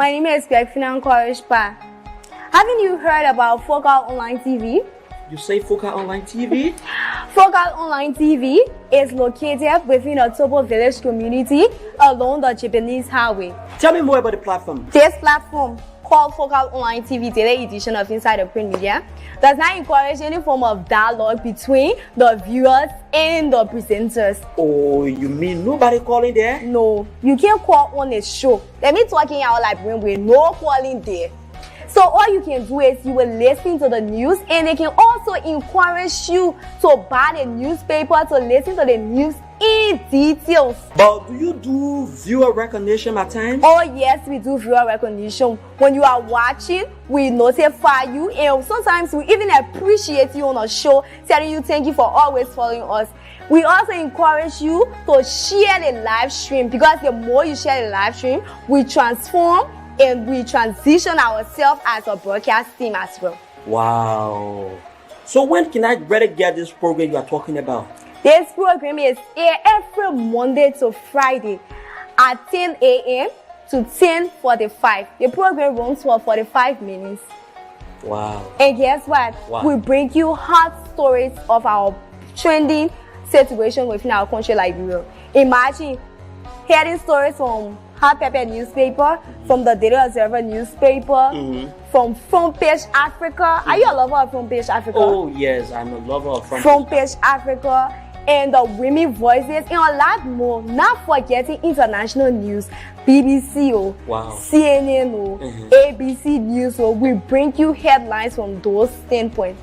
My name is Greg Korishpa. Haven't you heard about Focal Online TV? You say Focal Online TV? Focal Online TV is located within a Tobo village community along the Japanese highway. Tell me more about the platform. This platform, called Focal Online TV Daily Edition of Inside the Print Media, does not encourage any form of dialogue between the viewers and the presenters. Oh, you mean nobody calling there? No, you can't call on a show. Let me talking out like when we're no calling there. So all you can do is you will listen to the news, and they can also encourage you to buy the newspaper to listen to the news in details. But do you do viewer recognition at times? Oh yes, we do viewer recognition. When you are watching, we notify you, and sometimes we even appreciate you on a show, telling you thank you for always following us. We also encourage you to share the live stream, because the more you share the live stream, we transform and we transition ourselves as a broadcast team as well. Wow. So when can I better get this program you are talking about? This program is aired every Monday to Friday at 10 a.m. to 10:45. The program runs for 45 minutes. Wow. And guess what? Wow. We bring you hot stories of our trending situation within our country, Liberia. Imagine hearing stories from Hot Pepper newspaper, from the Daily Observer newspaper, from Front Page Africa. Are you a lover of Front Page Africa? Oh yes, I'm a lover of Front Page Africa, and the Women Voices, and a lot more. Not forgetting international news, BBC, Wow. CNN, ABC News. We bring you headlines from those standpoints.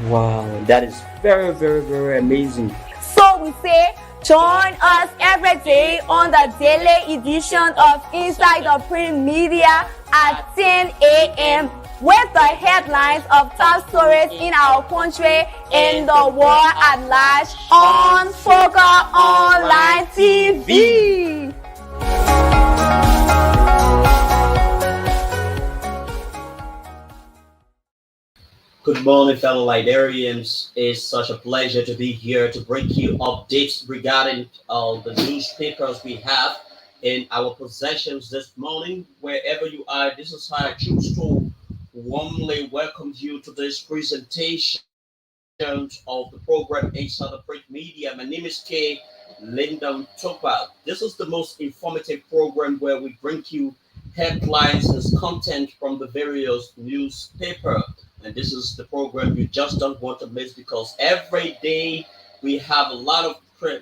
Wow, that is very, very, very amazing. So we say, join us every day on the daily edition of Inside the Print Media at 10 a.m. with the headlines of top stories in our country and the world at large on Focal Online TV. Good morning, fellow Liberians. It's such a pleasure to be here to bring you updates regarding the newspapers we have in our possessions this morning. Wherever you are, this is how I choose to warmly welcome you to this presentation of the program Inside the Print Media. My name is K. Lyndon Topa. This is the most informative program where we bring you headlines and content from the various newspapers. And this is the program you just don't want to miss, because every day we have a lot of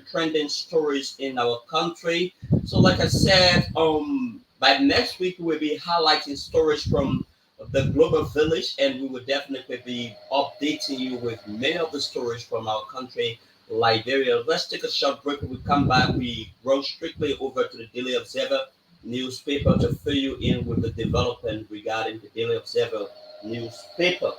trending stories in our country. So like I said, by next week we'll be highlighting stories from the global village, and we will definitely be updating you with many of the stories from our country, Liberia. Let's take a short break. When we come back, we run strictly over to the Daily Observer newspaper to fill you in with the development regarding the Daily Observer newspaper.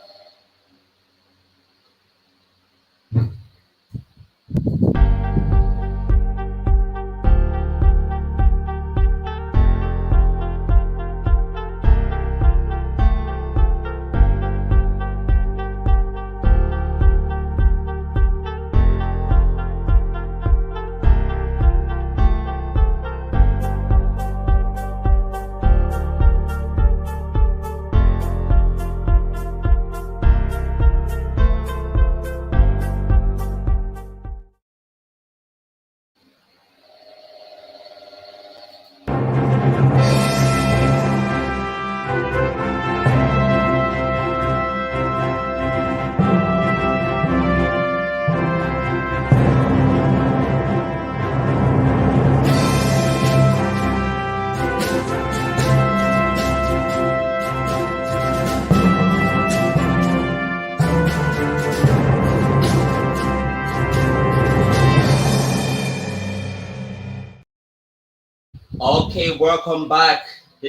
Okay, welcome back.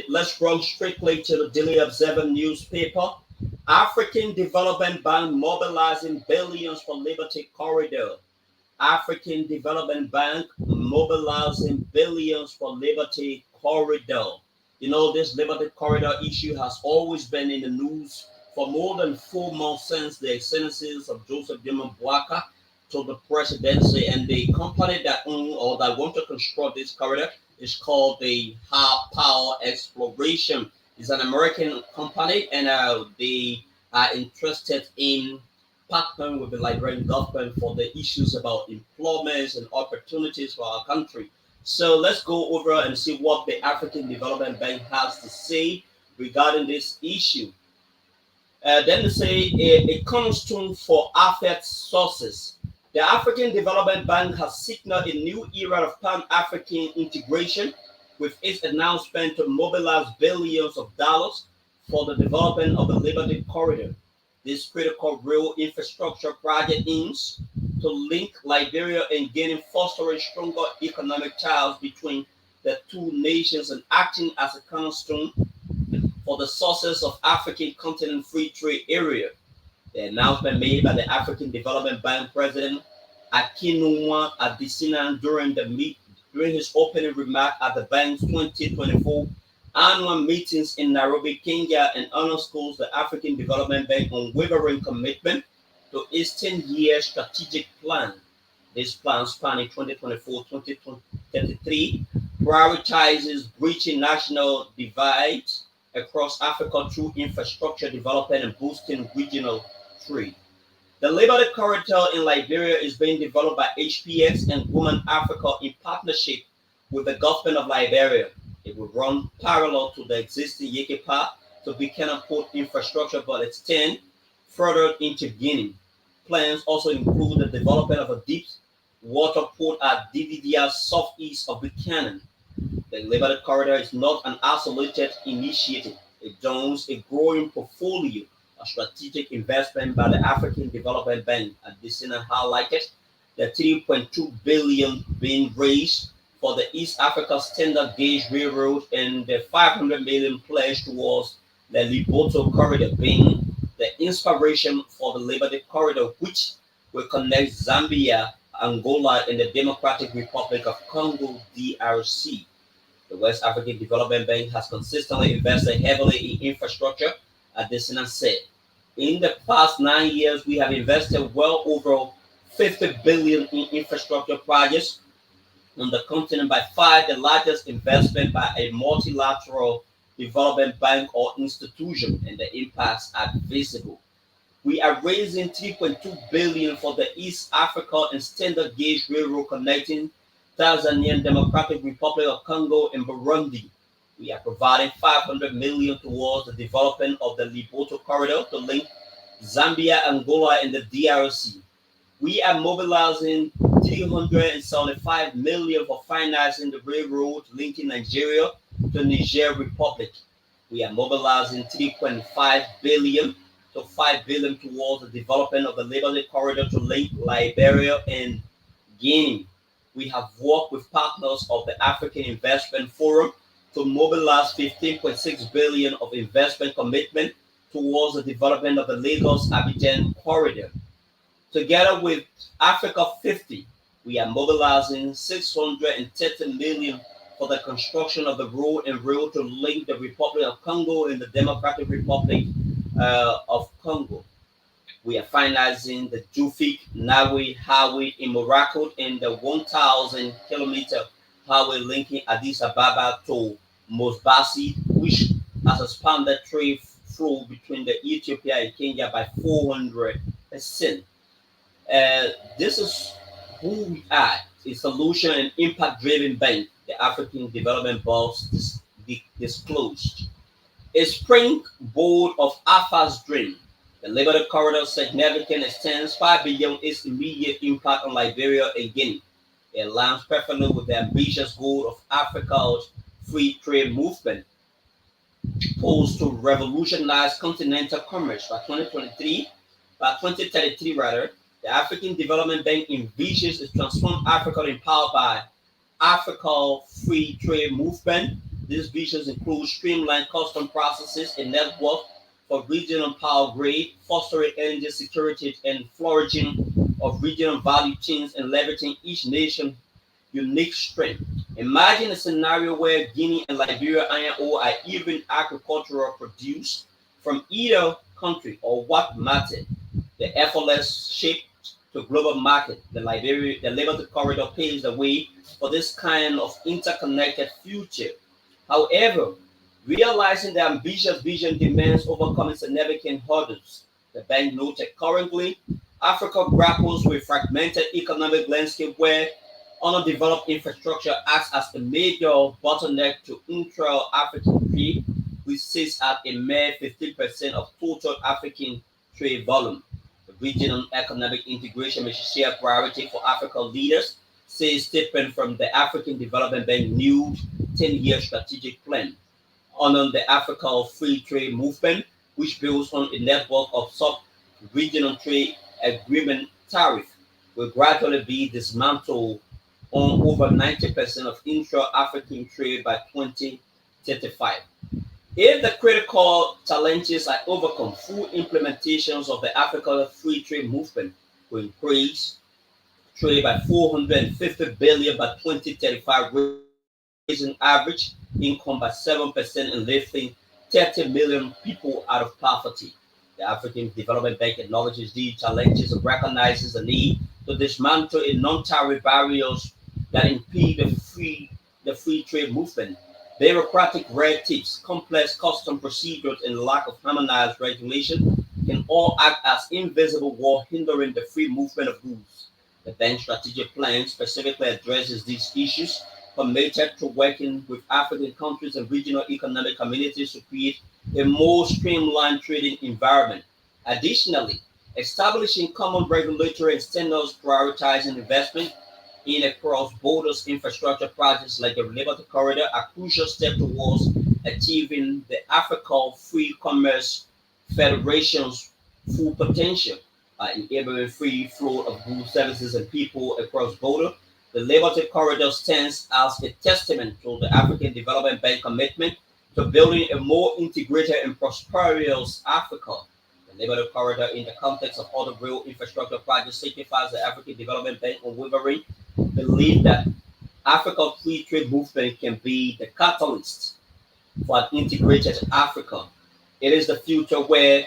Let's run strictly to the Daily Observer newspaper. African Development Bank mobilizing billions for Liberty Corridor. African Development Bank mobilizing billions for Liberty Corridor. You know, this Liberty Corridor issue has always been in the news for more than 4 months since the ascendancy of Joseph Dimon Bouaka to the presidency, and the company that own or that want to construct this corridor is called the High Power Exploration. It's an American company, and they are interested in partnering with the Liberian government for the issues about employment and opportunities for our country. So let's go over and see what the African Development Bank has to say regarding this issue. Then they say a cornerstone for AFET sources. The African Development Bank has signaled a new era of pan-African integration with its announcement to mobilize billions of dollars for the development of the Liberty Corridor. This critical rail infrastructure project aims to link Liberia and Guinea, fostering stronger economic ties between the two nations and acting as a cornerstone for the sources of African continent free trade area. The announcement made by the African Development Bank President Akinwumi Adesina during his opening remark at the bank's 2024 annual meetings in Nairobi, Kenya, and underscores the African Development Bank unwavering commitment to its 10-year strategic plan. This plan, spanning 2024-2033, prioritizes breaching national divides across Africa through infrastructure development and boosting regional trade. The Liberty Corridor in Liberia is being developed by HPX and Women Africa in partnership with the government of Liberia. It will run parallel to the existing Yekepa to Buchanan Port infrastructure but extend further into Guinea. Plans also include the development of a deep water port at DVDR southeast of Buchanan. The Liberty Corridor is not an isolated initiative. It joins a growing portfolio of strategic investment by the African Development Bank. Adesina highlighted the 3.2 billion being raised for the East Africa Standard Gauge Railroad and the 500 million pledged towards the Liboto Corridor being the inspiration for the Liberty Corridor, which will connect Zambia, Angola, and the Democratic Republic of Congo, DRC. The West African Development Bank has consistently invested heavily in infrastructure, Adesina said. In the past 9 years, we have invested well over 50 billion in infrastructure projects on the continent, by far the largest investment by a multilateral development bank or institution, and the impacts are visible. We are raising 3.2 billion for the East Africa and Standard Gauge Railroad connecting Tanzania, Democratic Republic of Congo, and Burundi. We are providing 500 million towards the development of the Liboto Corridor to link Zambia, Angola, and the DRC. We are mobilizing 375 million for financing the railroad linking Nigeria to Niger Republic. We are mobilizing 3.5 billion to 5 billion towards the development of the Liberty Corridor to link Liberia and Guinea. We have worked with partners of the African Investment Forum to mobilize 15.6 billion of investment commitment towards the development of the Lagos-Abidjan corridor. Together with Africa 50, we are mobilizing 630 million for the construction of the road and rail to link the Republic of Congo and the Democratic Republic of Congo. We are finalizing the Jufik Nawi Highway in Morocco and the 1,000 kilometer highway linking Addis Ababa to Mosbasi, which has expanded trade flow between the Ethiopia and Kenya by 400%. This is who we are, a solution and impact-driven bank, the African Development Board disclosed. A springboard of AFA's dream, the Liberty Corridor significantly extends 5 billion its immediate impact on Liberia and Guinea. It aligns perfectly with the ambitious goal of Africa's free trade movement, posed to revolutionize continental commerce by 2033 rather. The African Development Bank envisions a transformed Africa empowered by Africa free trade movement. These visions include streamlined custom processes, a network for regional power grid, fostering energy security and flourishing of regional value chains, and leveraging each nation's unique strength. Imagine a scenario where Guinea and Liberia iron ore are even agricultural produce from either country, or what matter, the effortless shape to global market. The Liberty Corridor paves the way for this kind of interconnected future. However, Realizing the ambitious vision demands overcoming significant hurdles. The bank noted currently, Africa grapples with fragmented economic landscape where underdeveloped infrastructure acts as the major bottleneck to intra-African trade, which sits at a mere 15% of total African trade volume. The regional economic integration is a shared priority for African leaders, says statement from the African Development Bank new 10-year strategic plan on the Africa Free Trade Movement, which builds on a network of sub-regional trade agreement tariff will gradually be dismantled on over 90% of intra-African trade by 2035. If the critical challenges are overcome, full implementations of the Africa Free Trade Movement will increase trade by 450 billion by 2035, raising average income by 7% and lifting 30 million people out of poverty. The African Development Bank acknowledges these challenges and recognizes the need to dismantle a non-tariff barriers that impede the free trade movement. Bureaucratic red tapes, complex custom procedures, and lack of harmonized regulation can all act as invisible wall hindering the free movement of goods. The bank's strategic plan specifically addresses these issues, committed to working with African countries and regional economic communities to create a more streamlined trading environment. Additionally, establishing common regulatory standards prioritizing investment in across borders infrastructure projects like the Liberty Corridor are crucial step towards achieving the Africa Free Commerce Federation's full potential by enabling free flow of goods, services, and people across borders. The Liberty Corridor stands as a testament to the African Development Bank commitment to building a more integrated and prosperous Africa. The Liberty Corridor, in the context of other real infrastructure projects, signifies the African Development Bank unwavering believe that Africa Free Trade Movement can be the catalyst for an integrated Africa. It is the future where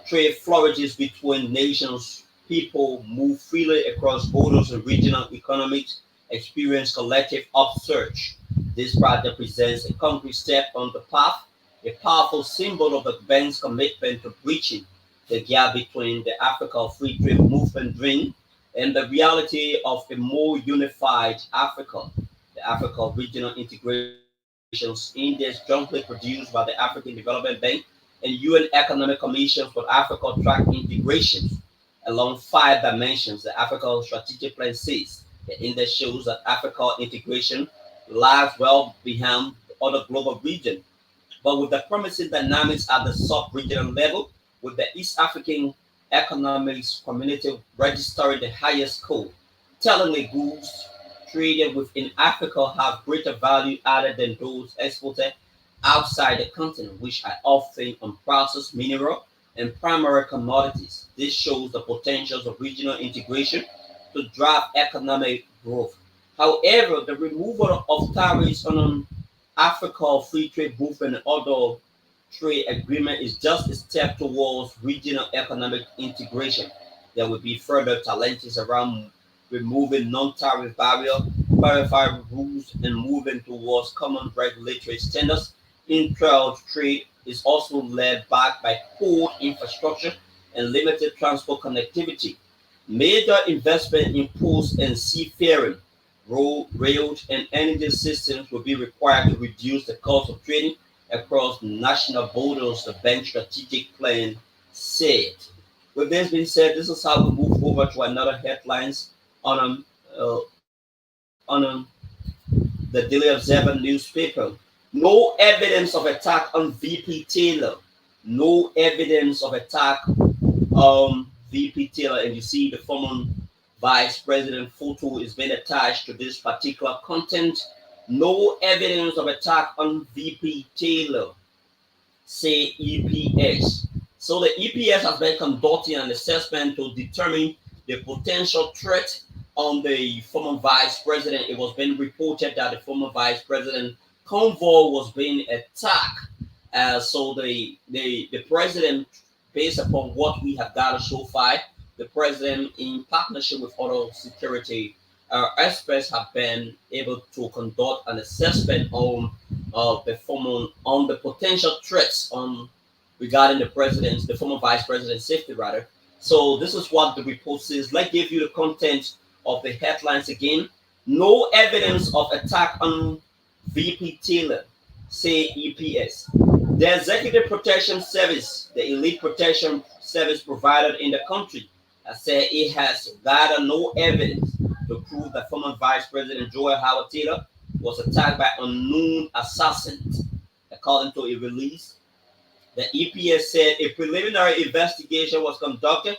trade flourishes between nations, people move freely across borders, and regional economies experience collective upsurge. This project presents a concrete step on the path, a powerful symbol of the bank's commitment to breaching the gap between the Africa Free Trade Movement dream and the reality of a more unified Africa. The Africa Regional Integrations Index, jointly produced by the African Development Bank and UN Economic Commission for Africa, track integrations along five dimensions. The Africa Strategic Plan says the index shows that Africa integration lies well behind other global regions, but with the promising dynamics at the sub-regional level, with the East African Economics Community registering the highest score. Tellingly, goods traded within Africa have greater value added than those exported outside the continent, which are often unprocessed mineral and primary commodities. This shows the potentials of regional integration to drive economic growth. However, the removal of tariffs on Africa Free Trade Movement and other trade agreement is just a step towards regional economic integration. There will be further challenges around removing non-tariff barriers, clarifying rules, and moving towards common regulatory standards. Intra trade is also led back by poor infrastructure and limited transport connectivity. Major investment in ports and seafaring, road, rail, and energy systems will be required to reduce the cost of trading across national borders, the bank strategic plan said. With this being said, this is how we move over to another headlines on the Daily Observer newspaper. No evidence of attack on VP Taylor. No evidence of attack on VP Taylor, and you see the former vice president photo is being attached to this particular content. No evidence of attack on VP Taylor, say EPS. So the EPS has been conducting an assessment to determine the potential threat on the former vice president. It was being reported that the former vice president convoy was being attacked. So the president, based upon what we have gathered so far, the president, in partnership with other security experts, have been able to conduct an assessment on on the potential threats on regarding the former vice president's safety rather. So this is what the report says. Let's give you the content of the headlines again. No evidence of attack on VP Taylor, say EPS. The Executive Protection Service, the elite protection service provided in the country, has said it has gathered no evidence to prove that former Vice President Joel Howard Taylor was attacked by unknown assassins. According to a release, the EPS said a preliminary investigation was conducted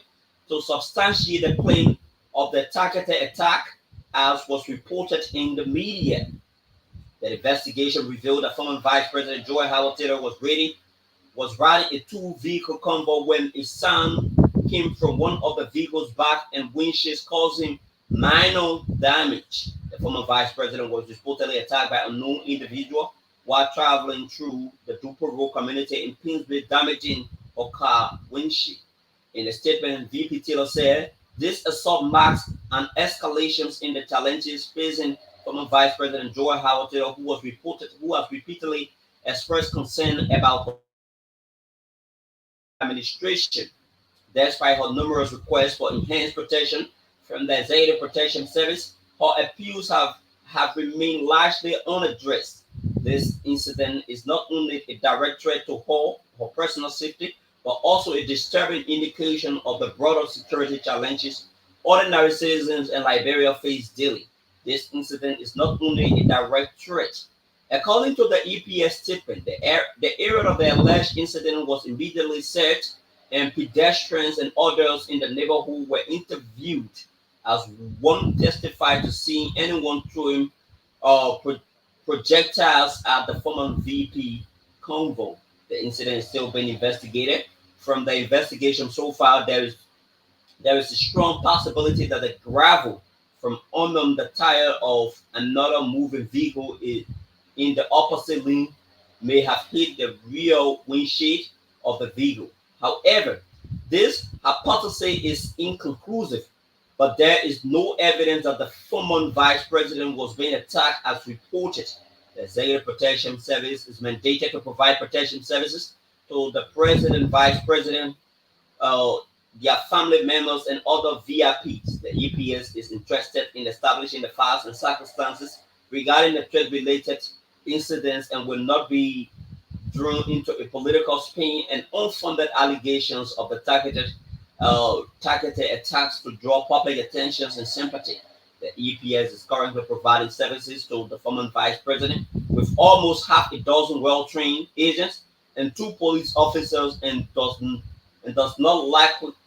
to substantiate the claim of the targeted attack, as was reported in the media. The investigation revealed that former Vice President Joel Howard Taylor was riding a two-vehicle convoy when a sound came from one of the vehicle's back and windshields, causing minor damage. The former vice president was reportedly attacked by an unknown individual while traveling through the Duper Road community in Pinsbury, damaging her car windshield. In a statement, VP Taylor said, "This assault marks an escalation in the challenges facing former Vice President Joel Howard Taylor, who has repeatedly expressed concern about her administration. Despite her numerous requests for enhanced protection from the Executive Protection Service, her appeals have remained largely unaddressed. This incident is not only a direct threat to her personal safety, but also a disturbing indication of the broader security challenges ordinary citizens in Liberia face daily. This incident is not only a direct threat." According to the EPS statement, the area of the alleged incident was immediately searched, and pedestrians and others in the neighborhood were interviewed, as one testified to seeing anyone throwing projectiles at the former VP convoy. The incident is still being investigated. From the investigation so far, there is a strong possibility that the gravel from under the tire of another moving vehicle in the opposite lane may have hit the rear windshield of the vehicle. However, this hypothesis is inconclusive, but there is no evidence that the former vice president was being attacked as reported. The Executive Protection Service is mandated to provide protection services to the president, vice president, their family members, and other VIPs. The EPS is interested in establishing the facts and circumstances regarding the threat-related incidents and will not be drawn into a political spin and unfounded allegations of the targeted attacks to draw public attention and sympathy. The EPS is currently providing services to the former vice president with almost half a dozen well-trained agents and 2 police officers, and does not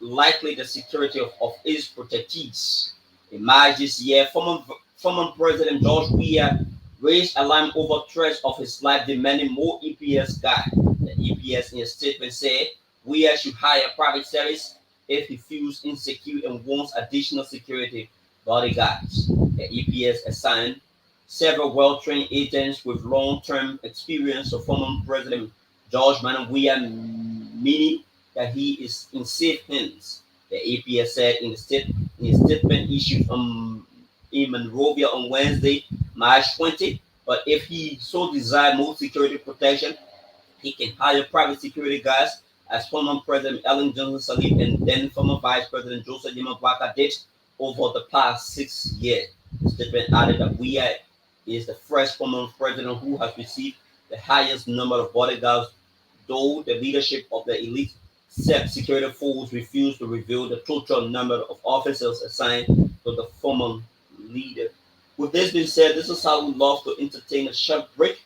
likely the security of his protectees. In March this year, former President George Weah raised alarm over threats of his life, demanding more EPS guard. The EPS in a statement said Weah should hire a private service if he feels insecure and wants additional security bodyguards. The EPS assigned several well-trained agents with long-term experience to former President George Manuel Weah, meaning that he is in safe hands. The EPS said in a statement issued in Monrovia on Wednesday, March 20. But if he so desires more security protection, he can hire private security guards, as former President Ellen Johnson Sirleaf and then former Vice President Joseph Yema Baka did over the past 6 years. The statement added that Weah is the first former president who has received the highest number of bodyguards, though the leadership of the elite security force refused to reveal the total number of officers assigned to the former leader. With this being said, this is how we love to entertain a short break.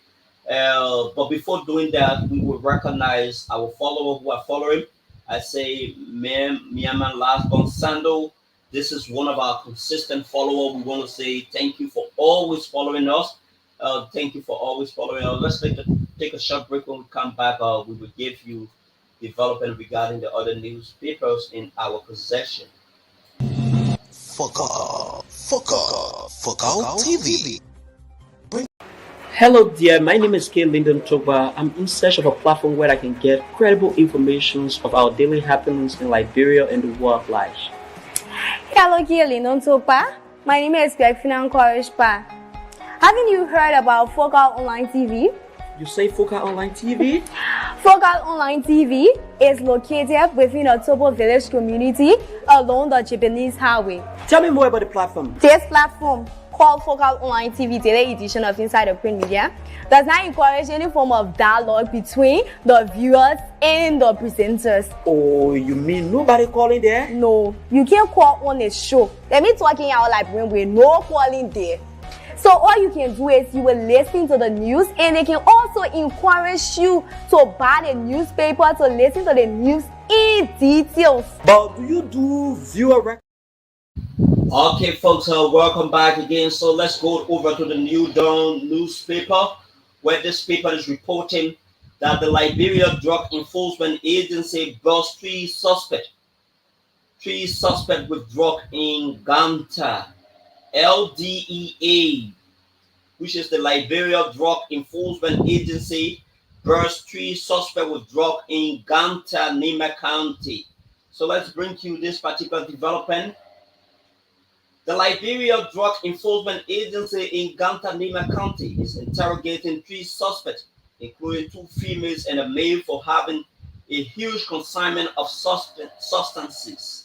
But before doing that, we will recognize our followers who are following. I say, Miaman Las Bonsando. This is one of our consistent followers. We want to say thank you for always following us. Thank you for always following us. Let's take a short break. When we come back, we will give you development regarding the other newspapers in our possession. Focal TV. Hello dear, my name is K. Lyndon Toba. I'm in search of a platform where I can get credible information of our daily happenings in Liberia and the world at large. Hello, K. Lyndon Toba. My name is Perfina Nkorispa. Haven't you heard about Focal Online TV? You say Focal Online TV? Focal Online TV is located within a Tobo Village community along the Japanese Highway. Tell me more about the platform. This platform, called Focal Online TV Daily Edition of Inside the Print Media, does not encourage any form of dialogue between the viewers and the presenters. Oh, you mean nobody calling there? No, you can't call on a show. Let me talking out like when we're no calling there. So all you can do is you will listen to the news, and they can also encourage you to buy the newspaper to listen to the news in details. But do you do viewer record? Okay, folks, welcome back again. So let's go over to the New Dawn newspaper, where this paper is reporting that the Liberia Drug Enforcement Agency busts three suspects with drug in Ganta. LDEA, which is the Liberia Drug Enforcement Agency, burst three suspects with drug in Ganta, Nima County. So let's bring you this particular development. The Liberia Drug Enforcement Agency in Ganta, Nima County is interrogating three suspects, including two females and a male, for having a huge consignment of substances.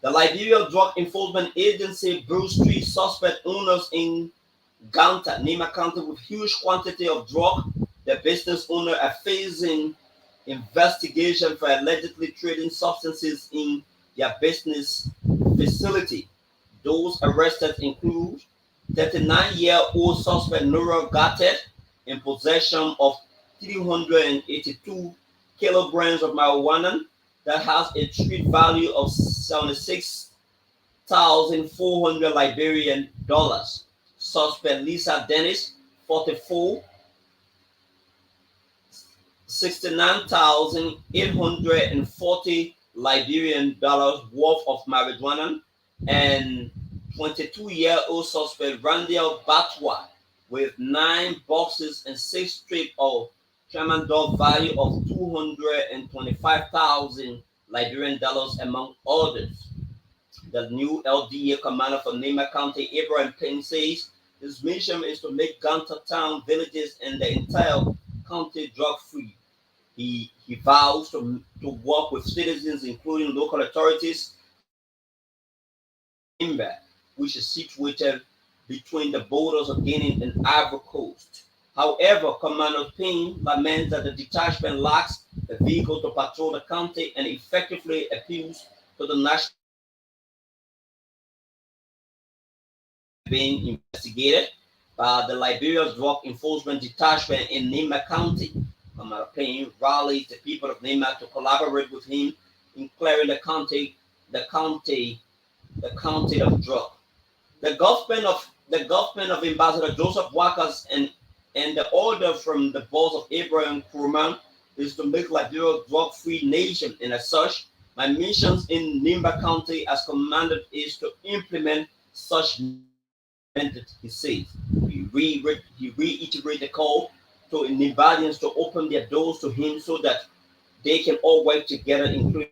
The Liberia Drug Enforcement Agency burst three suspect owners in Ganta, Nima County, with huge quantity of drug. The business owners are facing investigation for allegedly trading substances in their business facility. Those arrested include 39-year-old suspect Nora Gattet, in possession of 382 kilograms of marijuana that has a street value of 76,400 Liberian dollars. Suspect Lisa Dennis, 44, 69,840 Liberian dollars worth of marijuana, and 22-year-old suspect Randall Batwa with 9 boxes and 6 strips of tramadol value of 225,000 Liberian dollars, among others. The new LDA commander for Nima County, Abraham Payne, says his mission is to make Ganta town, villages, and the entire county drug-free. He vows to work with citizens, including local authorities, which is situated between the borders of Guinea and Ivory Coast. However, Commander Payne laments that the detachment lacks a vehicle to patrol the county and effectively appeals to the national being investigated by the Liberia Drug Enforcement Detachment in Nima County. Commander Payne rallies the people of Nima to collaborate with him in clearing the county of drug. The government of Ambassador Joseph Wackers and the order from the boss of Abraham Kurman is to make Liberia a drug-free nation, and as such, my missions in Nimba County as commander is to implement such methods, he says. He reiterated the call to Nimbadians to open their doors to him so that they can all work together, including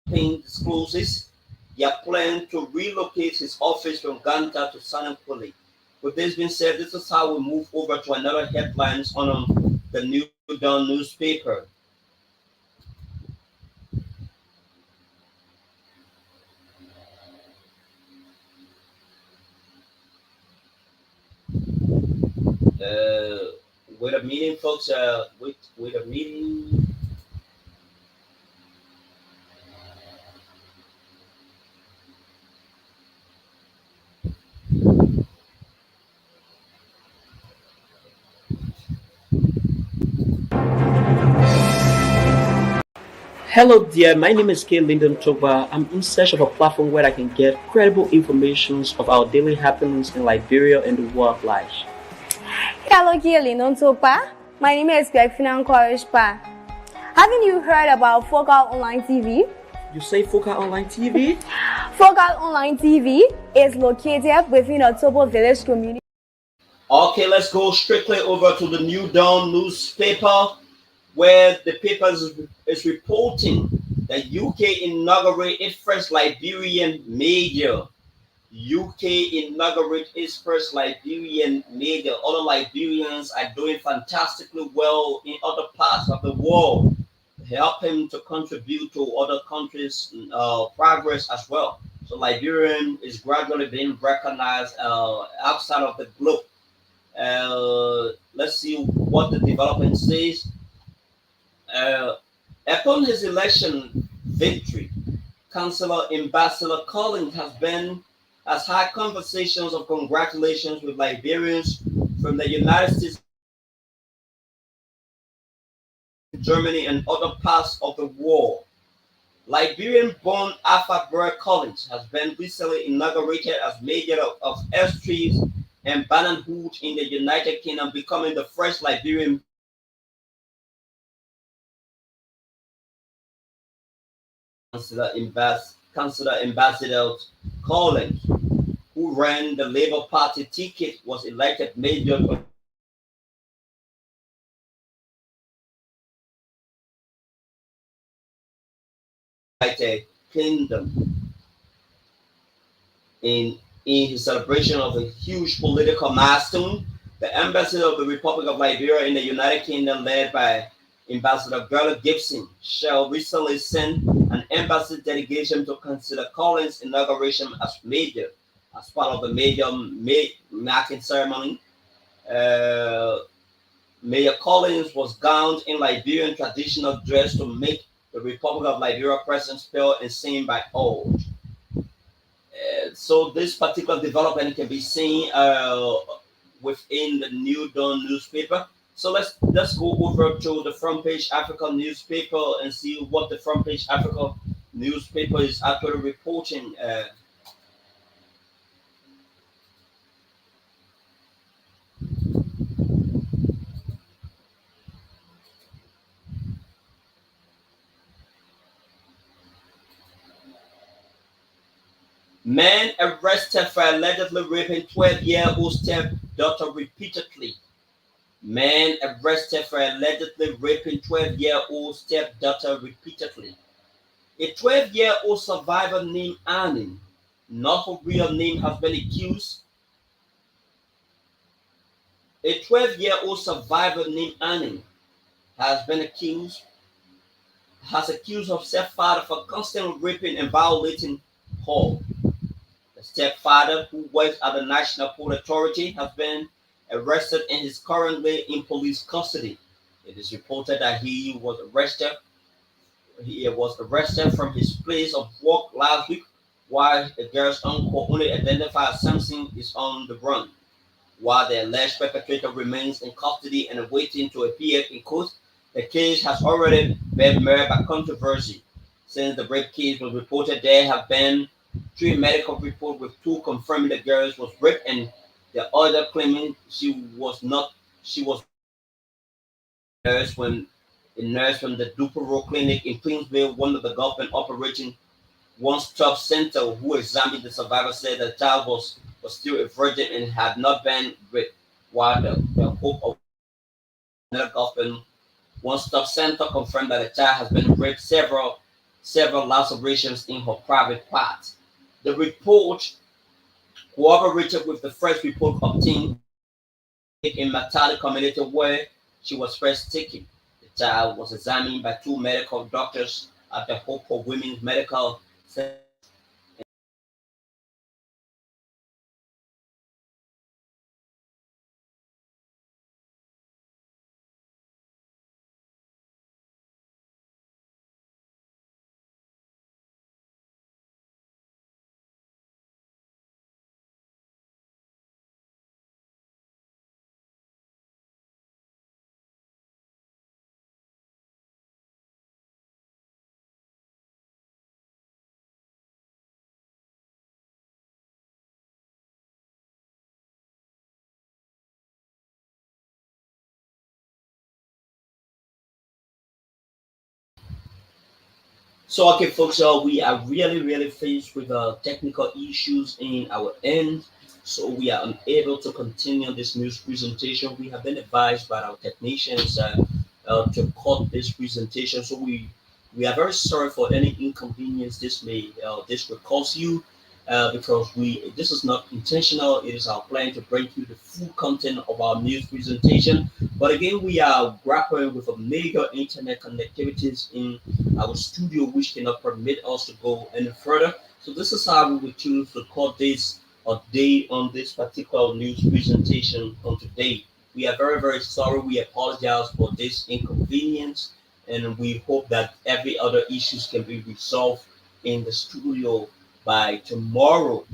Payne discloses their plan to relocate his office from Ganta to Sanankole. With this being said, this is how we move over to another headlines on the New Dawn newspaper. Wait a minute, folks. Wait a minute. Hello dear, my name is K. Lyndon Togba. I'm in search of a platform where I can get credible information of our daily happenings in Liberia and the world at large. Hello, K. Lyndon Togba. My name is Greg Courage. Haven't you heard about Focal Online TV? You say Focal Online TV? Focal Online TV is located within a Tobo Village community. Okay, let's go strictly over to the New Dawn newspaper, where the paper is reporting that UK inaugurated its first Liberian mayor. UK inaugurate its first Liberian media. Other Liberians are doing fantastically well in other parts of the world, helping to contribute to other countries' progress as well. So Liberian is gradually being recognized outside of the globe. Let's see what the development says. Uh, Upon his election victory, Councillor Ambassador Collins has had conversations of congratulations with Liberians from the United States, Germany, and other parts of the world. Liberian-born Alpha Burr Collins has been recently inaugurated as mayor of Estrees and Bannon Hood in the United Kingdom, becoming the first Liberian Councillor Ambassador Collins, who ran the Labour Party ticket, was elected mayor of the United Kingdom. In his celebration of a huge political milestone, the ambassador of the Republic of Liberia in the United Kingdom, led by Ambassador Gerald Gibson, shall recently send an embassy delegation to consider Collins' inauguration as mayor. As part of the major marking ceremony, uh, Mayor Collins was gowned in Liberian traditional dress to make the Republic of Liberia presence spell and seen by all. So this particular development can be seen within the New Dawn newspaper. So let's go over to the Front Page Africa newspaper and see what the Front Page Africa newspaper is actually reporting. Man arrested for allegedly raping 12-year-old stepdaughter repeatedly. Man arrested for allegedly raping 12-year-old stepdaughter repeatedly. A 12-year-old survivor named Annie, not her real name, has been accused. A 12-year-old survivor named Annie has been accused of stepfather for constantly raping and violating her. The stepfather, who works at the National Port Authority, has been arrested and is currently in police custody. It is reported that he was arrested from his place of work last week, while the girl's uncle, only identified as Samson, is on the run. While the alleged perpetrator remains in custody and waiting to appear in court, the case has already been marred by controversy. Since the rape case was reported, there have been three medical reports, with two confirming the girl was raped and the other claiming she was not. She was a nurse from the Dupero Clinic in Queensville, one of the government operating one-stop center, who examined the survivor, said the child was still a virgin and had not been raped. While the Hope of another government one-stop center confirmed that the child has been raped several lacerations in her private parts. The report cooperated with the first report obtained in Matali community where she was first taken. The child was examined by two medical doctors at the Hope for Women's Medical Center. So, okay, folks, we are really faced with technical issues in our end. So, we are unable to continue this news presentation. We have been advised by our technicians to cut this presentation. So, we are very sorry for any inconvenience this will cause you. because we this is not intentional. It is our plan to bring you the full content of our news presentation. But again, we are grappling with a major internet connectivities in our studio, which cannot permit us to go any further. So this is how we will choose to record this a day on this particular news presentation on today. We are very, very sorry. We apologize for this inconvenience, and we hope that every other issues can be resolved in the studio by tomorrow.